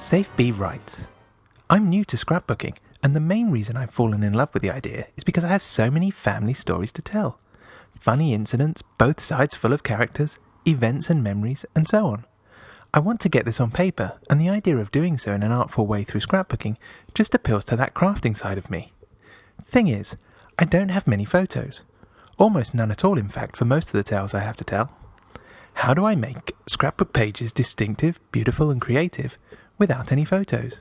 Safe B writes, I'm new to scrapbooking, and the main reason I've fallen in love with the idea is because I have so many family stories to tell. Funny incidents, both sides full of characters, events and memories, and so on. I want to get this on paper, and the idea of doing so in an artful way through scrapbooking just appeals to that crafting side of me. Thing is, I don't have many photos. Almost none at all, in fact, for most of the tales I have to tell. How do I make scrapbook pages distinctive, beautiful and creative without any photos?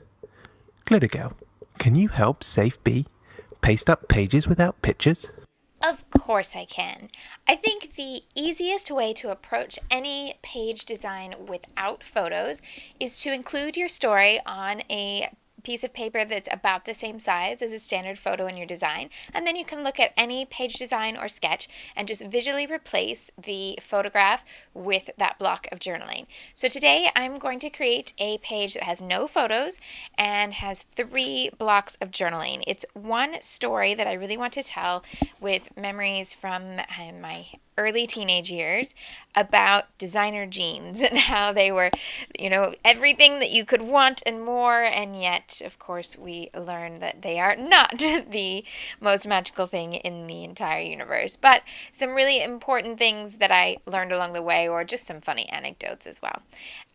Glitter Girl, can you help Safe B paste up pages without pictures? Of course I can. I think the easiest way to approach any page design without photos is to include your story on a piece of paper that's about the same size as a standard photo in your design, and then you can look at any page design or sketch and just visually replace the photograph with that block of journaling. So today I'm going to create a page that has no photos and has 3 blocks of journaling. It's one story that I really want to tell with memories from my early teenage years about designer jeans and how they were, everything that you could want and more, and yet, of course, we learn that they are not the most magical thing in the entire universe. But some really important things that I learned along the way, or just some funny anecdotes as well.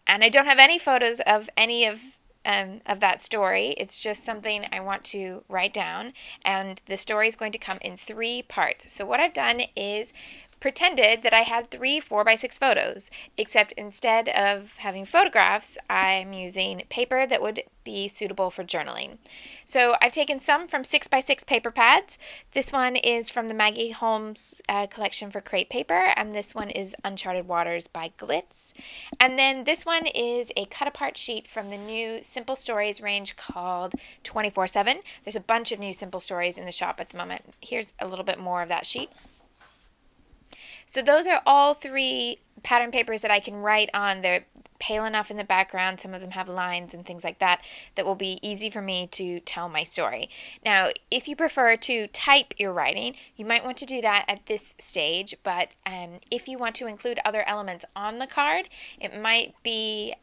And I don't have any photos of any of that story. It's just something I want to write down, and the story is going to come in 3 parts. So what I've done is pretended that I had 3 4x6 photos, except instead of having photographs, I'm using paper that would be suitable for journaling. So I've taken some from 6x6 paper pads. This one is from the Maggie Holmes collection for crepe paper, and this one is Uncharted Waters by Glitz. And then this one is a cut-apart sheet from the new Simple Stories range called 24/7. There's a bunch of new Simple Stories in the shop at the moment. Here's a little bit more of that sheet. So those are all 3 pattern papers that I can write on. They're pale enough in the background. Some of them have lines and things like that will be easy for me to tell my story. Now, if you prefer to type your writing, you might want to do that at this stage, but if you want to include other elements on the card, it might be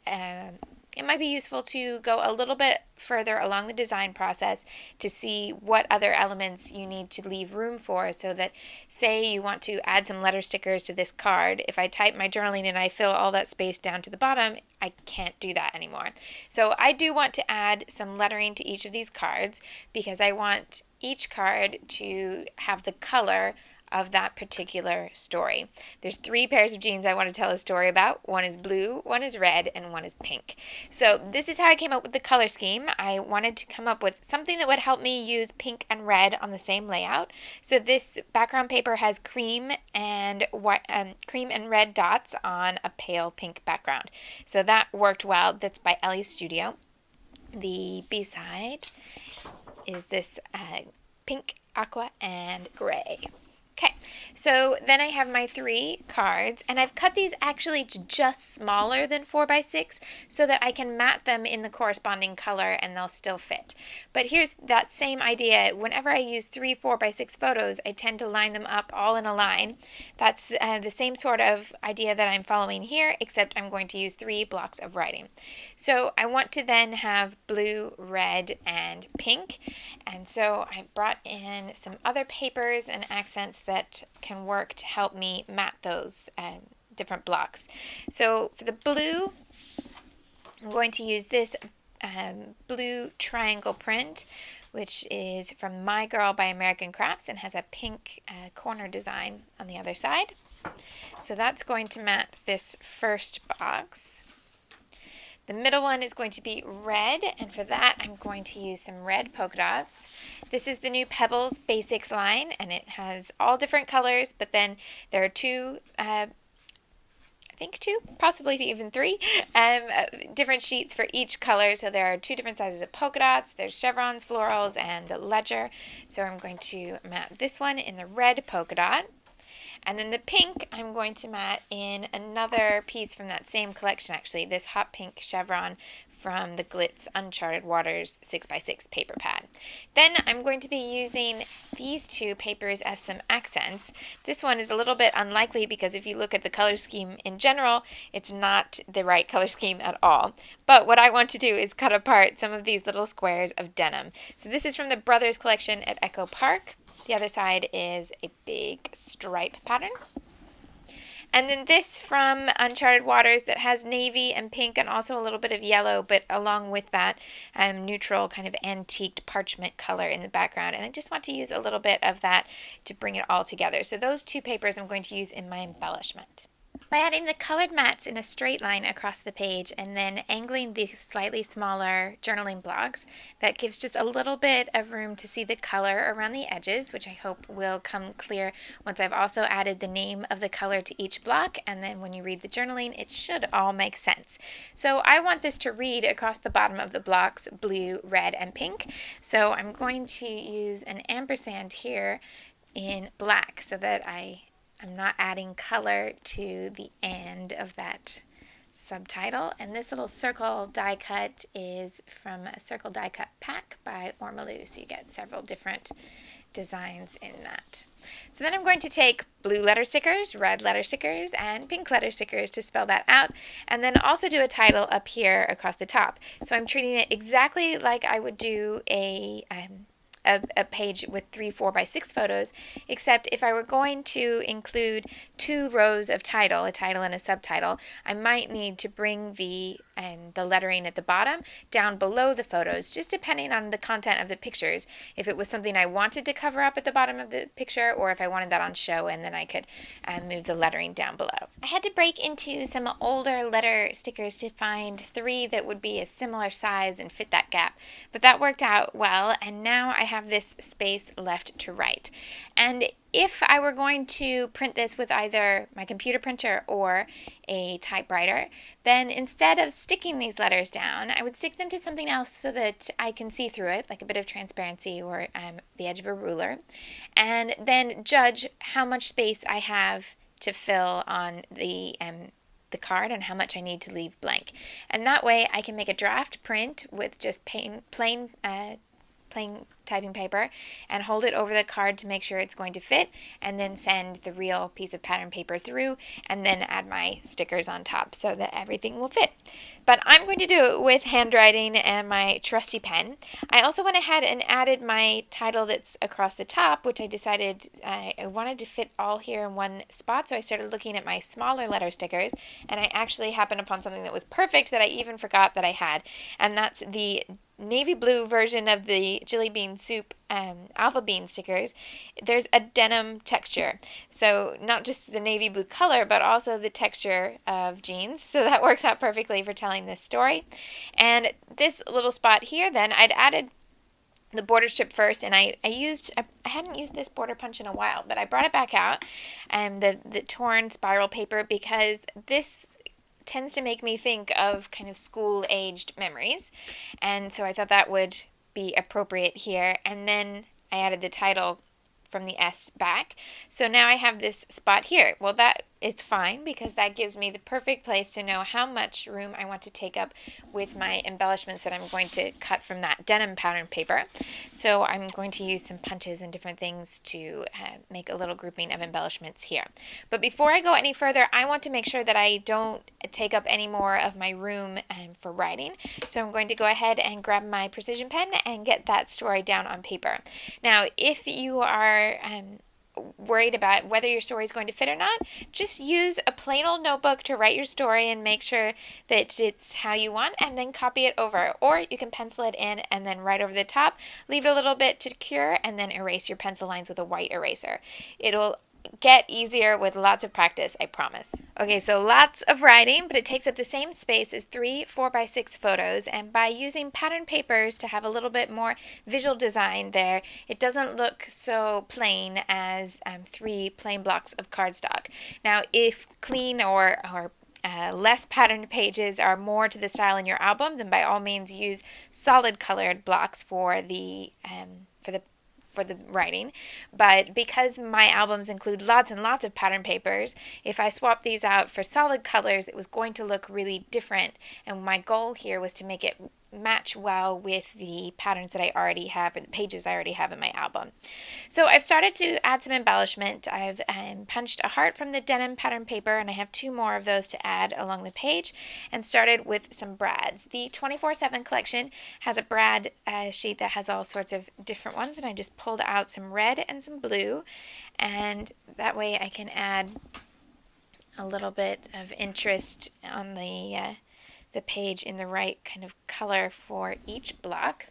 useful to go a little bit further along the design process to see what other elements you need to leave room for, so that, say you want to add some letter stickers to this card, if I type my journaling and I fill all that space down to the bottom, I can't do that anymore. So I do want to add some lettering to each of these cards because I want each card to have the color of that particular story. There's 3 pairs of jeans I want to tell a story about. One is blue, one is red, and one is pink. So this is how I came up with the color scheme. I wanted to come up with something that would help me use pink and red on the same layout. So this background paper has cream and red dots on a pale pink background. So that worked well. That's by Ellie's Studio. The B-side is this pink, aqua, and gray. Okay, so then I have my 3 cards, and I've cut these actually to just smaller than 4x6 so that I can mat them in the corresponding color and they'll still fit. But here's that same idea. Whenever I use 3 4x6 photos, I tend to line them up all in a line. That's the same sort of idea that I'm following here, except I'm going to use 3 blocks of writing. So I want to then have blue, red, and pink, and so I brought in some other papers and accents that can work to help me mat those different blocks. So for the blue, I'm going to use this blue triangle print, which is from My Girl by American Crafts and has a pink corner design on the other side. So that's going to mat this first box. The middle one is going to be red, and for that I'm going to use some red polka dots. This is the new Pebbles Basics line, and it has all different colors, but then there are 2, possibly even 3, different sheets for each color. So there are 2 different sizes of polka dots. There's chevrons, florals, and the ledger. So I'm going to mat this one in the red polka dot. And then the pink I'm going to mat in another piece from that same collection, actually, this hot pink chevron from the Glitz Uncharted Waters 6x6 paper pad. Then I'm going to be using these two papers as some accents. This one is a little bit unlikely because if you look at the color scheme in general, it's not the right color scheme at all. But what I want to do is cut apart some of these little squares of denim. So this is from the Brothers collection at Echo Park. The other side is a big stripe pattern. And then this from Uncharted Waters that has navy and pink and also a little bit of yellow, but along with that neutral kind of antiqued parchment color in the background. And I just want to use a little bit of that to bring it all together. So those two papers I'm going to use in my embellishment. By adding the colored mats in a straight line across the page and then angling these slightly smaller journaling blocks, that gives just a little bit of room to see the color around the edges, which I hope will come clear once I've also added the name of the color to each block, and then when you read the journaling, it should all make sense. So I want this to read across the bottom of the blocks blue, red, and pink, so I'm going to use an ampersand here in black so that I'm not adding color to the end of that subtitle. And this little circle die cut is from a circle die cut pack by Ormaloo. So you get several different designs in that. So then I'm going to take blue letter stickers, red letter stickers, and pink letter stickers to spell that out, and then also do a title up here across the top. So I'm treating it exactly like I would do a page with 3 4x6 photos, except if I were going to include 2 rows of title, a title and a subtitle, I might need to bring the lettering at the bottom down below the photos, just depending on the content of the pictures. If it was something I wanted to cover up at the bottom of the picture, or if I wanted that on show, and then I could move the lettering down below. I had to break into some older letter stickers to find 3 that would be a similar size and fit that gap, but that worked out well, and now I have this space left to write. And if I were going to print this with either my computer printer or a typewriter, then instead of sticking these letters down, I would stick them to something else so that I can see through it, like a bit of transparency or the edge of a ruler, and then judge how much space I have to fill on the card and how much I need to leave blank. And that way I can make a draft print with just plain typing paper and hold it over the card to make sure it's going to fit, and then send the real piece of pattern paper through, and then add my stickers on top so that everything will fit. But I'm going to do it with handwriting and my trusty pen. I also went ahead and added my title that's across the top, which I decided I wanted to fit all here in one spot, so I started looking at my smaller letter stickers, and I actually happened upon something that was perfect that I even forgot that I had, and that's the navy blue version of the Jelly Bean Soup alpha bean stickers. There's a denim texture, so not just the navy blue color, but also the texture of jeans, so that works out perfectly for telling this story. And this little spot here, then I'd added the border strip first, and I hadn't used this border punch in a while, but I brought it back out, the torn spiral paper, because this tends to make me think of kind of school-aged memories, and so I thought that would be appropriate here. And then I added the title from the S back, so now I have this spot here. Well, that it's fine because that gives me the perfect place to know how much room I want to take up with my embellishments that I'm going to cut from that denim pattern paper. So I'm going to use some punches and different things to make a little grouping of embellishments here. But before I go any further, I want to make sure that I don't take up any more of my room for writing. So I'm going to go ahead and grab my precision pen and get that story down on paper. Now, if you are worried about whether your story is going to fit or not, just use a plain old notebook to write your story and make sure that it's how you want, and then copy it over. Or you can pencil it in and then write over the top, leave it a little bit to cure, and then erase your pencil lines with a white eraser. It'll get easier with lots of practice, I promise. Okay, so lots of writing, but it takes up the same space as 3 4x6 photos, and by using pattern papers to have a little bit more visual design there, it doesn't look so plain as 3 plain blocks of cardstock. Now, if clean or less patterned pages are more to the style in your album, then by all means use solid colored blocks for the for the writing. But because my albums include lots and lots of pattern papers, if I swap these out for solid colors, it was going to look really different. And my goal here was to make it match well with the patterns that I already have, or the pages I already have in my album. So I've started to add some embellishment. I've punched a heart from the denim pattern paper, and I have 2 more of those to add along the page, and started with some brads. The 24/7 collection has a brad sheet that has all sorts of different ones, and I just pulled out some red and some blue, and that way I can add a little bit of interest on the page in the right kind of color for each block.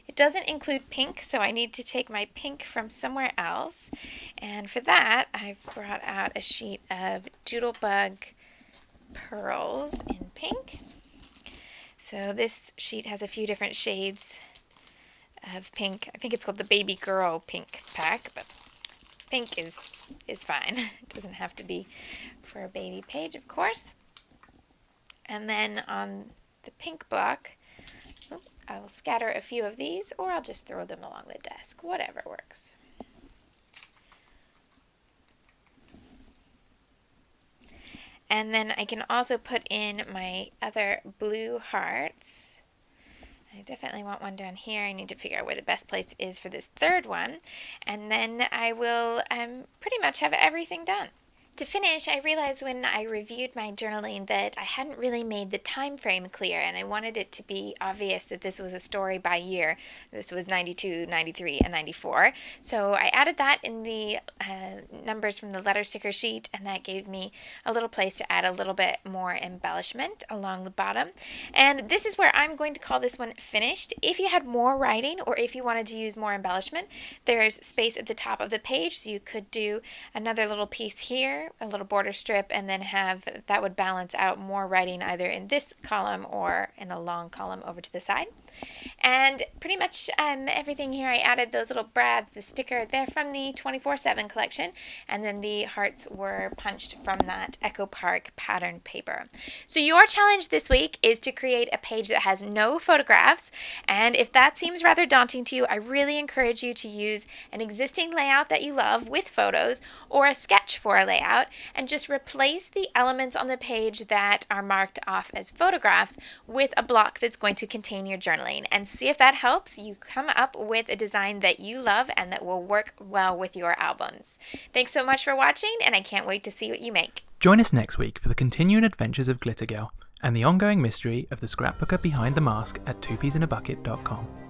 It doesn't include pink, so I need to take my pink from somewhere else. And for that, I've brought out a sheet of Doodlebug pearls in pink. So this sheet has a few different shades of pink. I think it's called the Baby Girl Pink Pack, but pink is fine. It doesn't have to be for a baby page, of course. And then on the pink block, I will scatter a few of these, or I'll just throw them along the desk, whatever works. And then I can also put in my other blue hearts. I definitely want one down here. I need to figure out where the best place is for this third one. And then I will pretty much have everything done. To finish, I realized when I reviewed my journaling that I hadn't really made the time frame clear, and I wanted it to be obvious that this was a story by year. This was 92, 93, and 94. So I added that in the numbers from the letter sticker sheet, and that gave me a little place to add a little bit more embellishment along the bottom. And this is where I'm going to call this one finished. If you had more writing, or if you wanted to use more embellishment, there's space at the top of the page, so you could do another little piece here, a little border strip, and then have that would balance out more writing either in this column or in a long column over to the side. And pretty much everything here, I added those little brads, the sticker, they're from the 24/7 collection, and then the hearts were punched from that Echo Park pattern paper. So your challenge this week is to create a page that has no photographs, and if that seems rather daunting to you, I really encourage you to use an existing layout that you love with photos, or a sketch for a layout, and just replace the elements on the page that are marked off as photographs with a block that's going to contain your journaling, and see if that helps you come up with a design that you love and that will work well with your albums. Thanks so much for watching, and I can't wait to see what you make. Join us next week for the continuing adventures of Glitter Girl and the ongoing mystery of the scrapbooker behind the mask at twopiesinAbucket.com.